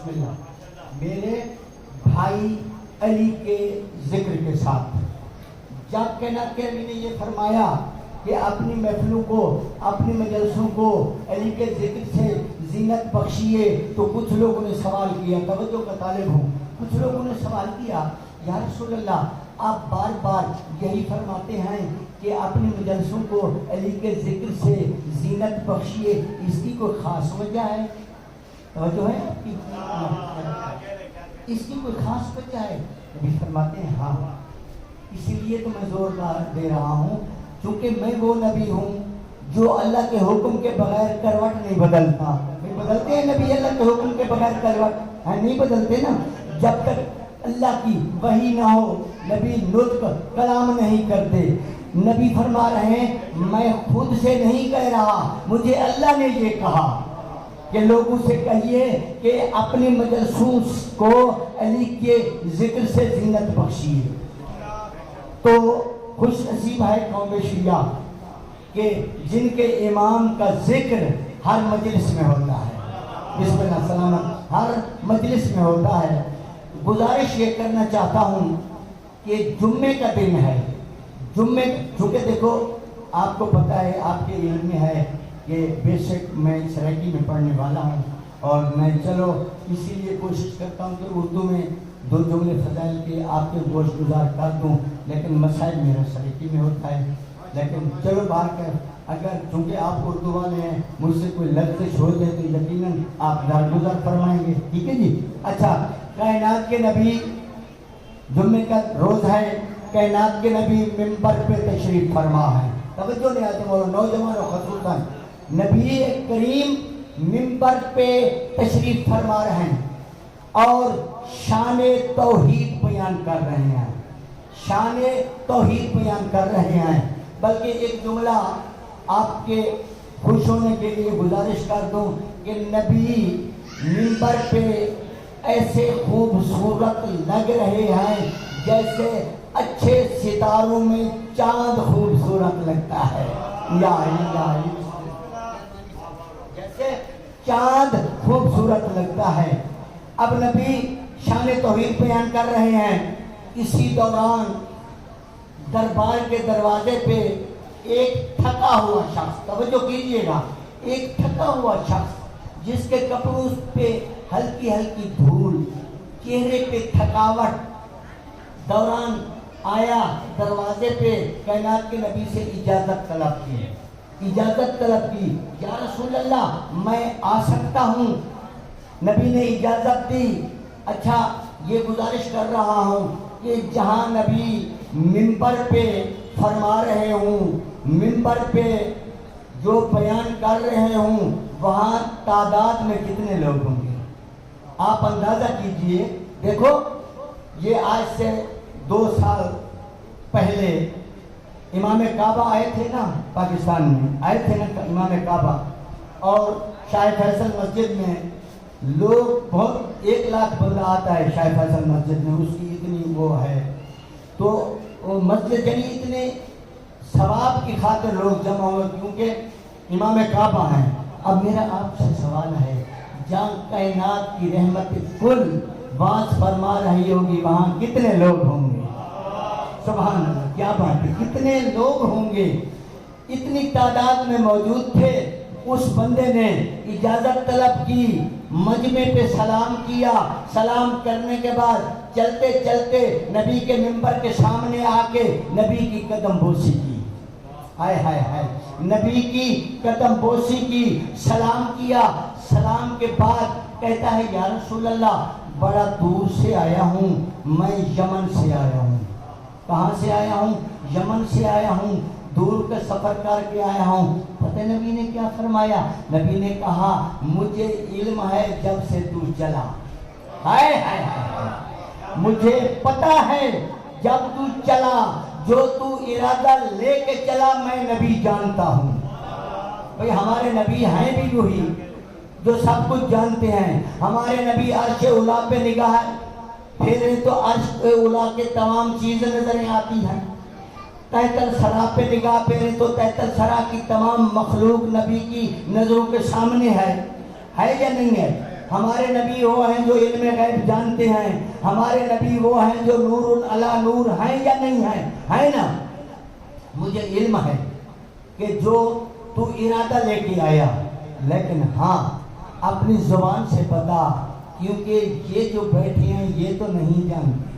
بسم اللہ. میرے بھائی علی کے ذکر کے ساتھ جب کائنات کے نبی نے یہ فرمایا کہ اپنی محفلوں کو اپنی مجلسوں کو علی کے ذکر سے زینت بخشیے، تو کچھ لوگوں نے سوال کیا، توجہ کا طالب ہوں، کچھ لوگوں نے سوال کیا یا رسول اللہ آپ بار بار یہی فرماتے ہیں کہ اپنی مجلسوں کو علی کے ذکر سے زینت بخشیے، اس کی کوئی خاص وجہ ہے؟ توجہ ہے آپ کی؟ اس کی کوئی خاص وجہ ہے؟ نبی فرماتے ہیں ہاں، اسی لیے تو میں زور دے رہا ہوں کیونکہ میں وہ نبی ہوں جو اللہ کے حکم کے بغیر کروٹ نہیں بدلتا. نہیں بدلتے ہیں نبی اللہ کے حکم کے بغیر کروٹ؟ نہیں بدلتے نا. جب تک اللہ کی وحی نہ ہو نبی نطق کلام نہیں کرتے. نبی فرما رہے ہیں میں خود سے نہیں کہہ رہا، مجھے اللہ نے یہ کہا کہ لوگوں سے کہیے کہ اپنی مجلسوں کو علی کے ذکر سے زینت بخشیے. تو خوش نصیب ہے قوم شیعہ کہ جن کے امام کا ذکر ہر مجلس میں ہوتا ہے. بسم اللہ سلامت، ہر مجلس میں ہوتا ہے. گزارش یہ کرنا چاہتا ہوں کہ جمعے کا دن ہے، جمعے چونکہ دیکھو آپ کو پتہ ہے، آپ کے علم میں ہے کہ بے شک میں سرائکی میں پڑھنے والا ہوں اور میں چلو اسی لیے کوشش کرتا ہوں کہ اردو میں دو جملے فضائل کے آپ کے گوش گزار کر دوں، لیکن مسائل میرا سرائکی میں ہوتا ہے. لیکن چلو بار کر اگر چونکہ آپ اردو والے ہیں مجھ سے کوئی لفظ ہو جائے تو یقیناً آپ درگزر فرمائیں گے. ٹھیک ہے جی. اچھا، کائنات کے نبی جمعے کا روز ہے، کائنات کے نبی منبر پہ تشریف فرما ہے. توجہ نہیں آتے وہ نوجوان و خصوصاً نبی کریم منبر پہ تشریف فرما رہے ہیں اور شان توحید بیان کر رہے ہیں، شان توحید بیان کر رہے ہیں. بلکہ ایک جملہ آپ کے خوش ہونے کے لیے گزارش کر دوں کہ نبی منبر پہ ایسے خوبصورت لگ رہے ہیں جیسے اچھے ستاروں میں چاند خوبصورت لگتا ہے. یا جیسے چاند خوبصورت لگتا ہے. اب نبی شان توحید بیان کر رہے ہیں، اسی دوران دربار کے دروازے پہ ایک تھکا ہوا شخص، توجہ کیجئے گا، ایک تھکا ہوا شخص جس کے کپڑوں پہ ہلکی ہلکی دھول، چہرے پہ تھکاوٹ، دوران آیا دروازے پہ، کائنات کے نبی سے اجازت طلب کی، اجازت طلب کی، یا رسول اللہ میں آ سکتا ہوں؟ نبی نے اجازت دی. اچھا، یہ گزارش کر رہا ہوں کہ جہاں نبی منبر پہ فرما رہے ہوں، منبر پہ جو بیان کر رہے ہوں، وہاں تعداد میں کتنے لوگ ہوں گے آپ اندازہ کیجئے. دیکھو یہ آج سے 2 سال پہلے امام کعبہ آئے تھے نا، پاکستان میں آئے تھے نا امام کعبہ، اور شاہ فیصل مسجد میں لوگ بہت 1 لاکھ بندہ آتا ہے شاہ فیصل مسجد میں، اس کی اتنی وہ ہے. تو وہ مسجد یعنی اتنے ثواب کی خاطر لوگ جمع ہوئے کیونکہ امام کعبہ ہیں. اب میرا آپ سے سوال ہے، جہاں کائنات کی رحمت کل واس فرما رہی ہوگی وہاں کتنے لوگ ہوں گے؟ سبحان اللہ، کیا بات ہے، کتنے لوگ ہوں گے؟ اتنی تعداد میں موجود تھے. اس بندے نے اجازت طلب کی، مجمع پہ سلام کیا، سلام کرنے کے بعد چلتے چلتے نبی کے منبر کے سامنے آ کے نبی کی قدم بوسی کی. ہائے ہائے ہائے، نبی کی قدم بوسی کی، سلام کیا. سلام کے بعد کہتا ہے یا رسول اللہ بڑا دور سے آیا ہوں، میں یمن سے آیا ہوں. کہاں سے آیا ہوں؟ یمن سے آیا ہوں، دور کا سفر کر کے آیا ہوں. پتہ نبی نے کیا فرمایا؟ نبی نے کہا مجھے علم ہے جب سے تو چلا. ہائے ہائے ہائے، مجھے پتہ ہے جب تو چلا، جو تو ارادہ لے کے چلا میں نبی جانتا ہوں. بھئی ہمارے نبی ہیں بھی وہی جو سب کچھ جانتے ہیں. ہمارے نبی عرش اولا پہ نگاہ پھیرے تو عرش اولا کے تمام چیزیں نظریں آتی ہیں. تحت الثری پہ نگاہ پھیرے تو تحت الثری کی تمام مخلوق نبی کی نظروں کے سامنے ہے یا نہیں ہے؟ ہمارے نبی وہ ہیں جو علم غیب جانتے ہیں، ہمارے نبی وہ ہیں جو نور علی نور ہیں یا نہیں ہیں؟ ہے نا؟ مجھے علم ہے کہ جو تو ارادہ لے کے آیا، لیکن ہاں اپنی زبان سے بتا، کیونکہ یہ جو بیٹھے ہیں یہ تو نہیں جانتے۔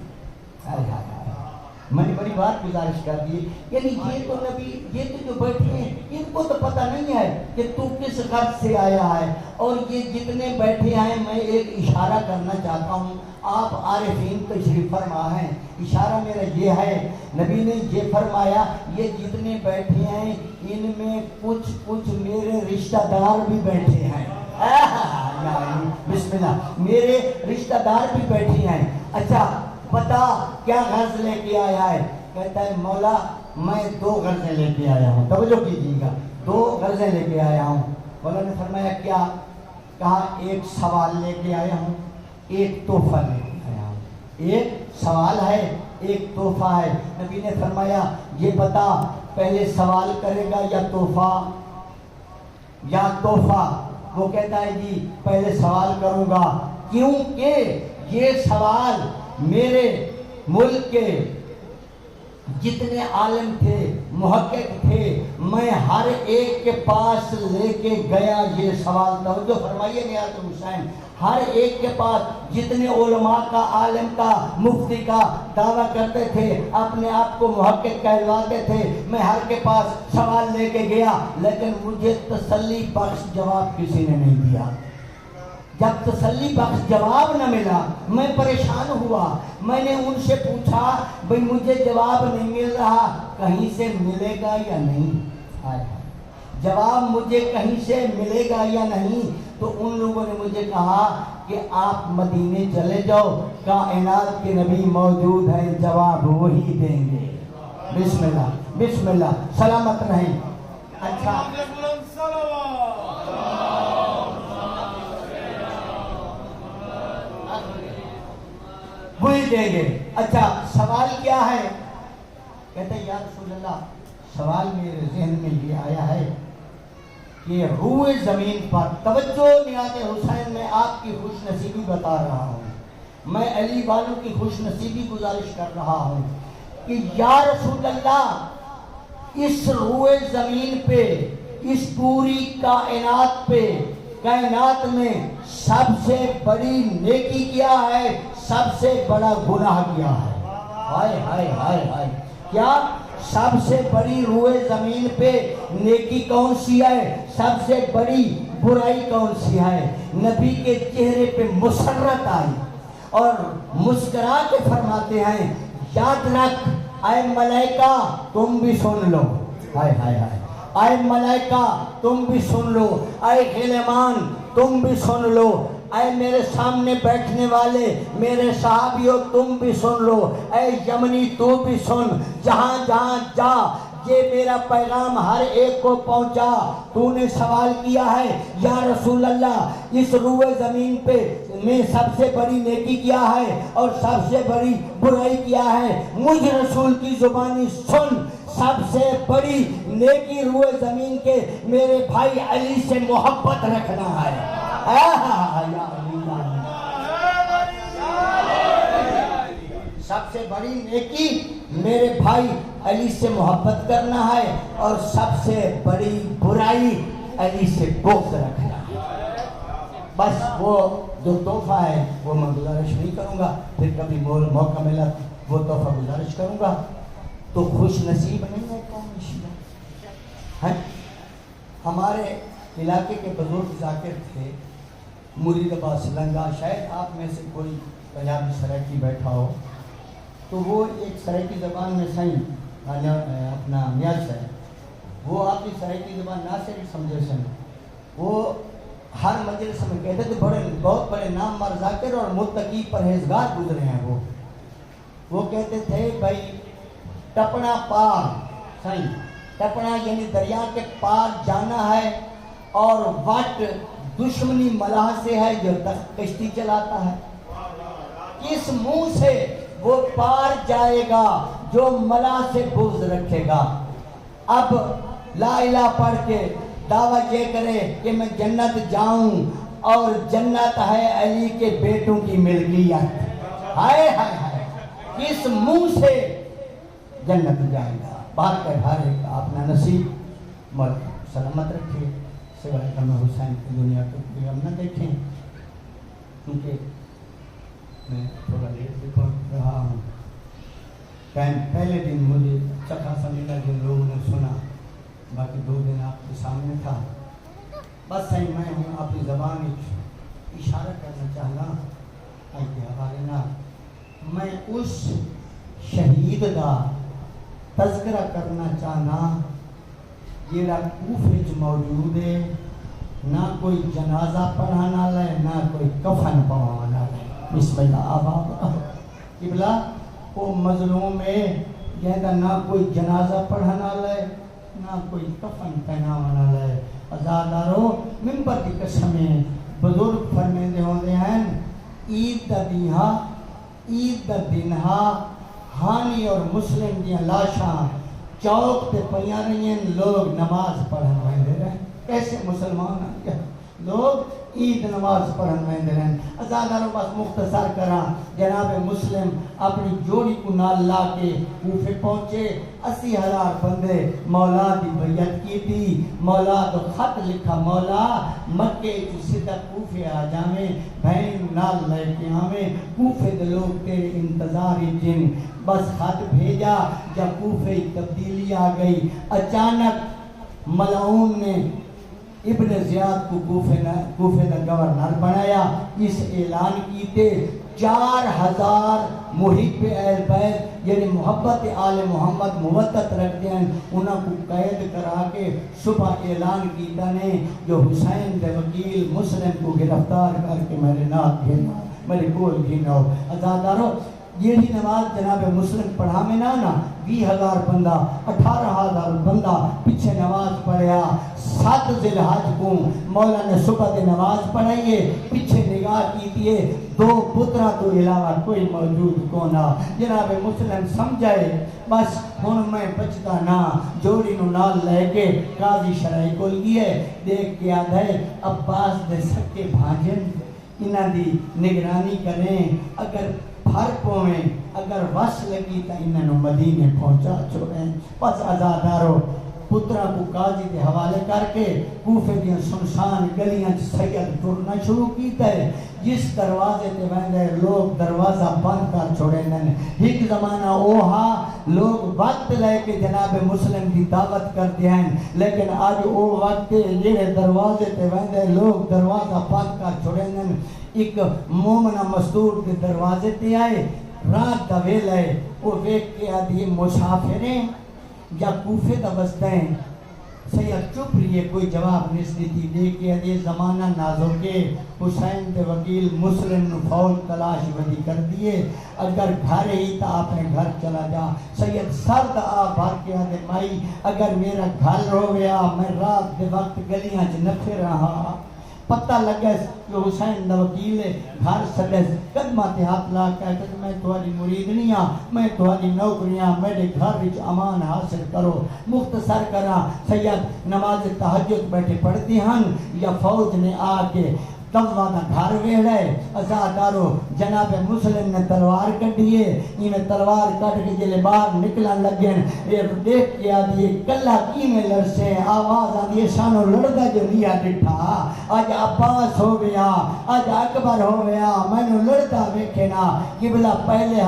میں نے بڑی بات گزارش کر دی، یعنی یہ تو نبی، یہ تو جو بیٹھے ہیں ان کو تو پتہ نہیں ہے کہ تو کس غرض سے آیا ہے۔ اور یہ جتنے بیٹھے ہیں، میں ایک اشارہ کرنا چاہتا ہوں، آپ عارفین تشریف فرما ہیں، اشارہ میرا یہ ہے، نبی نے یہ فرمایا یہ جتنے بیٹھے ہیں ان میں کچھ میرے رشتہ دار بھی بیٹھے ہیں۔ بسم اللہ، میرے رشتہ دار بھی بیٹھے ہیں۔ اچھا بتا کیا غرض لے کے آیا ہے؟ کہتا ہے مولا میں 2 غرضیں لے کے آیا ہوں، توجہ کیجیے گا، 2 غرضیں لے کے آیا ہوں۔ مولا نے فرمایا کیا؟ کہا ایک سوال لے کے آیا ہوں، ایک تحفہ لے کے آیا ہوں۔ ایک سوال ہے، ایک تحفہ ہے۔ نبی نے فرمایا یہ بتا پہلے سوال کرے گا یا تحفہ؟ یا تحفہ؟ وہ کہتا ہے جی پہلے سوال کروں گا، کیونکہ یہ سوال میرے ملک کے جتنے عالم تھے، محقق تھے، میں ہر ایک کے پاس لے کے گیا یہ سوال۔ توجہ فرمائیے نیاز حسین، ہر ایک کے پاس جتنے علماء کا، عالم کا، مفتی کا دعویٰ کرتے تھے، اپنے آپ کو محقق کہلواتے تھے، میں ہر کے پاس سوال لے کے گیا، لیکن مجھے تسلی بخش جواب کسی نے نہیں دیا۔ جب تسلی بخش جواب نہ ملا میں پریشان ہوا، میں نے ان سے پوچھا بھئی مجھے جواب نہیں مل رہا، کہیں سے ملے گا یا نہیں؟ جواب مجھے کہیں سے ملے گا یا نہیں؟ تو ان لوگوں نے مجھے کہا کہ آپ مدینے چلے جاؤ، کائنات کے نبی موجود ہیں، جواب وہی دیں گے۔ بسم اللہ، بسم اللہ، سلامت رہیں۔ اچھا وہی دیں گے۔ اچھا سوال کیا ہے؟ کہتے ہیں یا رسول اللہ سوال میرے ذہن میں یہ آیا ہے کہ روئے زمین پر، توجہ نیاز حسین، میں آپ کی خوش نصیبی بتا رہا ہوں، میں علی والوں کی خوش نصیبی گزارش کر رہا ہوں کہ یا رسول اللہ اس روئے زمین پہ، اس پوری کائنات پہ، کائنات میں سب سے بڑی نیکی کیا ہے، سب سے بڑا گناہ کیا ہے؟ ہائے ہائے ہائے ہائے، کیا سب سے بڑی روئے زمین پہ نیکی کون سی ہے؟ سب سے بڑی برائی کون سی ہے؟ نبی کے چہرے پہ مسرت آئی اور مسکرا کے فرماتے ہیں یاد رکھ اے ملائکہ تم بھی سن لو، ہائے ہائے ہائے، اے ملائکہ تم بھی سن لو، اے غلمان تم بھی سن لو، اے میرے سامنے بیٹھنے والے میرے صحابیوں تم بھی سن لو، اے یمنی تو بھی سن، جہاں جہاں جا یہ میرا پیغام ہر ایک کو پہنچا۔ تو نے سوال کیا ہے یا رسول اللہ اس روئے زمین پہ میں سب سے بڑی نیکی کیا ہے اور سب سے بڑی برائی کیا ہے؟ مجھ رسول کی زبانی سن، سب سے بڑی نیکی روئے زمین کے میرے بھائی علی سے محبت رکھنا ہے۔ سب سے بڑی نیکی میرے بھائی علی سے محبت کرنا ہے اور سب سے بڑی برائی علی سے بغض رکھنا ہے۔ بس وہ جو تحفہ ہے وہ میں گزارش نہیں کروں گا، پھر کبھی موقع ملا وہ تحفہ گزارش کروں گا۔ تو خوش نصیب نہیں ہے کون شیعہ؟ ہمارے علاقے کے بزرگ ذاکر تھے مرید عباس لنگا، شاید آپ میں سے کوئی پنجابی سرائکی بیٹھا ہو، تو وہ ایک سرائکی زبان میں سائیں اپنا میاج ہے، وہ آپ کی سرائکی زبان نہ سے بھی سمجھے سن، وہ ہر مجلس میں کہتے تھے بہت بڑے نام مار ذاکر اور متقی پرہیزگار گزرے ہیں۔ وہ کہتے تھے بھائی ٹپنا پار، سائیں ٹپنا یعنی دریا کے پار جانا ہے، اور وٹ دشمنی ملاح سے ہے جو کشتی چلاتا ہے، کس منہ سے وہ پار جائے گا جو ملاح سے بغض رکھے گا۔ اب لا الہ پڑھ کے دعویٰ یہ کرے کہ میں جنت جاؤں اور جنت ہے علی کے بیٹوں کی ملکیت. ہائے ہائے ہائے کس منہ سے جنت جائے گا. باہر کا ہر ایک اپنا نصیب ملک سلامت رکھے. سوائے کہ میں حسین کی دنیا کو کوئی ہم نہ دیکھیں، کیونکہ میں تھوڑا لیٹ بھی پہنچ رہا ہوں. پہلے دن مجھے اچھا خاصا ملا، جن لوگوں نے سنا، باقی 2 دن آپ کے سامنے تھا. بس صحیح میں ہوں آپ کی زبان اشارہ کرنا چاہنا آئی کے حوالے نہ. میں اس شہید کا تذکرہ کرنا چاہنا جیڑا کوفے چ موجود ہے، نہ کوئی جنازہ پڑھانا لے نہ کوئی کفن پوانا لے. بسم اللہ آبا قبلہ وہ مظلوم ہے جہاں نہ کوئی جنازہ پڑھانا لے نہ کوئی کفن پہنانا لے. ازادارو ممبر کی قسمیں بزرگ فرمیندے ہوندے ہیں عید دا دیہا عید دا دنہا ہانی اور مسلم دیاں لاشاں چوک تے پیاں رہی ہیں، لوگ نماز پڑھن ویندے رہے. کیسے مسلمان ہیں لوگ عید نماز پڑھن ویندے رہے. ازاداروں بس مختصر کراں جناب مسلم اپنی جوڑی کو نال لا کے کوفے پہنچے. 80,000 بندے مولا دی بیعت کی تھی. مولا تو خط لکھا مولا مکے کی سیدھا کوفے آ جاویں، بہن نال لے کے آویں، کوفے دے لوگ تیرے انتظار جن. بس خط بھیجا جب کوفے تبدیلی آ گئی. اچانک ملعون نے ابن زیاد کو کوفے دا گورنر بنایا. اس اعلان کیتے 4,000 محب اہل بیت یعنی محبت آل محمد موتت رکھ دیں انہاں کو قید کرا کے صبح اعلان کیتا نے جو حسین دے وکیل مسلم کو گرفتار کر کے میرے نام گھینا میرے گول گھینا. ازادارو یہی نماز جناب مسلم پڑھا میں نا 20,000 بندہ 18,000 بندہ پیچھے نماز پڑھیا. 7 ذی الحج کو مولا نے صبح دے نماز پڑھائیے، پیچھے نگاہ کیتیے 2 پترہ تو علاوہ کوئی موجود کونا. جناب مسلم سمجھائے بس ہن میں بچتا نا جوڑی نو نال لے کے قاضی شرعی کو لیے دیکھ کے آدھے عباس دے سکے بھاجن انہاں دی نگرانی کریں، اگر پھر پویں اگر وس لگی تا انہوں مدینے پہنچا چھوڑیں. بس ازادارو پترہ کو قاضی دے حوالے کر کے کوفے دیاں سنسان گلیاں سید ٹرنا شروع کیتا ہے. جس دروازے تے ویندے لوگ دروازہ بند کر چھوڑیں. ایک زمانہ اوہا لوگ وقت لے کے جناب مسلم دی دعوت کرتے ہیں، لیکن آج او وقت جڑے دروازے تے ویندے لوگ دروازہ بند کر چھوڑیں. ایک مومنہ مزدور کے دروازے تے آئے، رات دا ویل ہے، وہ ویک کے آدھی مسافریں یا کوفے دا وسطیں. سید چپ رہی ہے، کوئی جواب نہیں دیتی. دیکھ کے آدھی زمانہ نازو کے حسین دے وکیل مسلم نو فول تلاش ودی کر دیے. اگر گھر ہی تا اپنے گھر چلا جا. سید سرد آ بھر کے آدھے مائی اگر میرا گھر رو گیا میں رات دے وقت گلیاں چ نہ پھر رہا. پتہ لگا کہ حسین دا وکیل ہے، گھر سدے قدمہ تے ہاتھ لا کے کہ میں تہاڈی مرید نہیں ہاں، میں تہاڈی نوکریاں میرے گھر وچ امان حاصل کرو. مختصر کراں سید نماز تہجد بیٹھے پڑھتے ہیں یا فوج نے آ کے توا دا گھر ویڑے. ازادارو جناب مسلم نے تلوار کٹیے، انہیں تلوار کٹ کے جلے باہر نکلن لگیں. یہ دیکھ کے آدھی کلا کی میں لرسے آواز آدھی شانو لڑدا جو لیا ڈٹھا. آج عباس ہو گیا، آج اکبر ہو گیا، میں نے لڑدا ویکھنا. قبلہ پہلے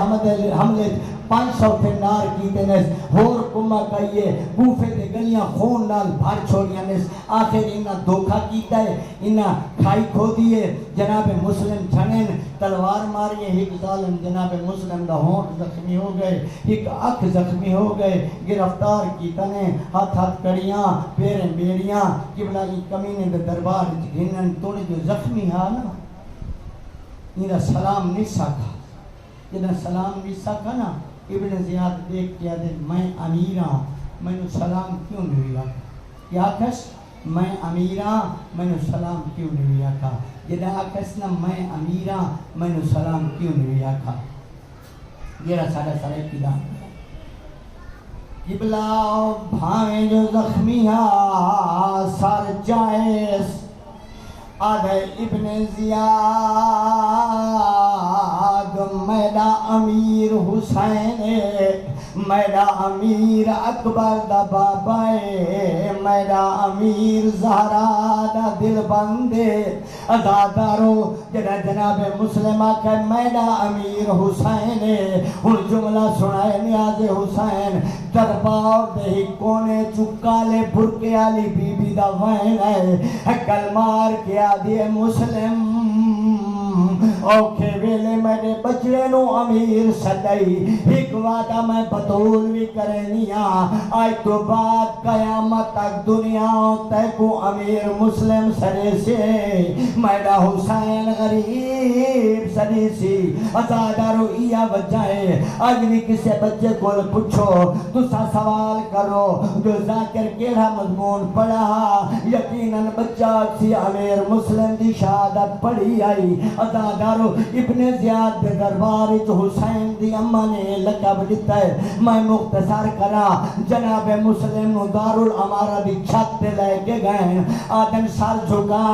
حملے 500 فنار کیتے نس ہور کمہ کہیے کوفے دے گلیاں خون نال بھر چھوڑیاں نس. آخر انہاں دھوکہ کیتا ہے، انہاں کھائی کھو دیئے. جناب مسلم چھنین تلوار ماری. ایک ظالم جناب مسلم دا ہونٹ زخمی ہو گئے، ایک اکھ زخمی ہو گئے. گرفتار کیتا نے ہاتھ کڑیاں پیریں بیڑیاں. قبلہ یہ کمینے دے دربار گھنن توڑ جو زخمی ہاں نا انہاں سلام نہیں ساکھا. جنہاں سلام نہیں ساکھا نا ابن زیاد دیکھ کے آدھے میں امیر ہاں میں نے سلام کیوں نہیں آکھا. کیا آکھس میں امیر ہاں میں نے سلام کیوں نہیں آکھا. جنہاں آکھس نا میں امیر ہاں میں نے سلام کیوں نہیں آکھا. یہ سارا سارے کی دان قبلہ بھائیں جو زخمی ہاں سر جائز آدھے ابن زیاد میرا امیر حسین میرا امیر اکبر دا بابا میرا امیر زہرا دا دل بندے ازادارو جنہ جناب مسلمہ کہ میرا امیر حسین ہن جملہ سنائے نیاز حسین دربار دے کونے چکالے برکے آلی بی بی دا وین ہے کلمار کیا دیے مسلم اوکھے ویلے میرے بچڑے نو امیر سدائی ایک وعدہ میں بطول بھی کرنیا آج تو بعد قیامت تک دنیا تے کو امیر مسلم سرے سے میرا حسین غریب سری سی ازادارو ایا وجائے آج بھی کسے بچے کو پوچھو دوسرا سوال کرو جو ذاکر کیڑا مضمون پڑھا یقیناً بچہ سی امیر مسلم دی شہادت پڑھی آئی ازادارو ابن زیاد دے دربار جو حسین دی اممہ نے لقب دیتا ہے میں مختصر کرا جناب مسلم نو دارالعمارہ دی چھت دے لے کے گئے آدم سر جھکا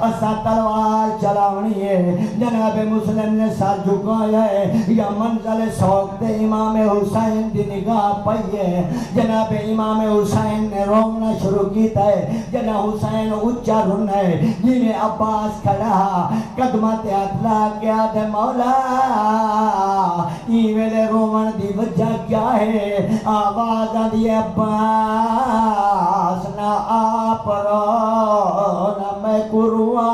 اسا تلوار چلاونی ہے جناب مسلم نے سر جھکایا ہے یا منزل سوک دے امام حسین دی نگاہ پئی ہے جناب امام حسین نے رونا شروع کیتا ہے جناب حسین اچھا رن ہے جنہیں عباس کھڑا قدمت اطلاع کیا دے مولا ایویلے رومن دی وجہ کیا ہے آواز دی عباس نہ آپ رو نہ میں کروا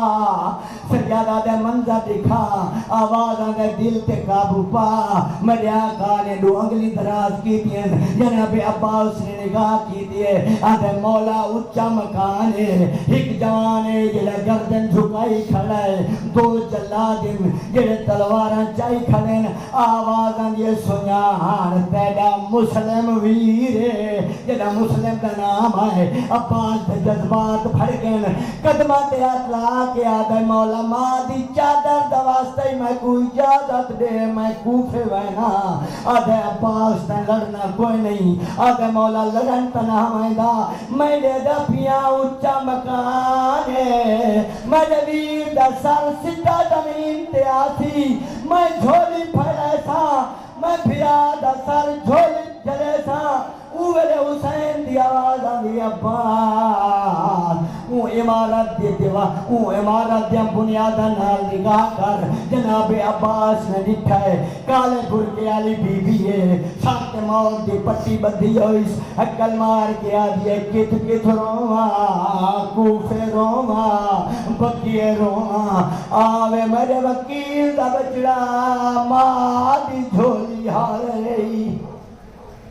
سجادہ دے منظر دکھا آواز دے دل تے قابو پا میرے آقا نے دو انگلی دراز کی دیئے جناب عباس نے نگاہ کی دیئے آدھے مولا اچھا مکان ہے ایک جوان ہے جلے گردن جھکائی کھڑا ہے دو جلادن جلے تلواراں چائی کھڑے آواز یہ سنیان تیڑا مسلم ویر جلے مسلم کا نام ہے عباس دے جذبات پھڑ گئن قدمت اطلاع کے آدھے مولا ماں دی چادر دواستے میں کوئی اجازت دے میں کوفے وینا آدھے عباس تے لڑنا کوئی نہیں آدھے مولا لڑن تنہا ویندہ میرے دا پیا اچھا مکان ہے میرے ویر دا سر سدھا زمین تے آسی میں جھولی پھڑے سا میں پھیا دا سر جھولی جلے سا اوہلے حسین دی آواز آنی عباس عمارت دی دیوا عمارت دی بنیادہ نال نگاہ کر جناب عباس نے لکھا ہے کالے برکے علی بی بی ہے ساتھ موت دی پٹی بدھی ہوئیس اکل مار کے آدھی ہے کت کت روما کوفے روما بکیے روما آوے میرے وکیل دا بچڑا ماں دی جھولی ہارے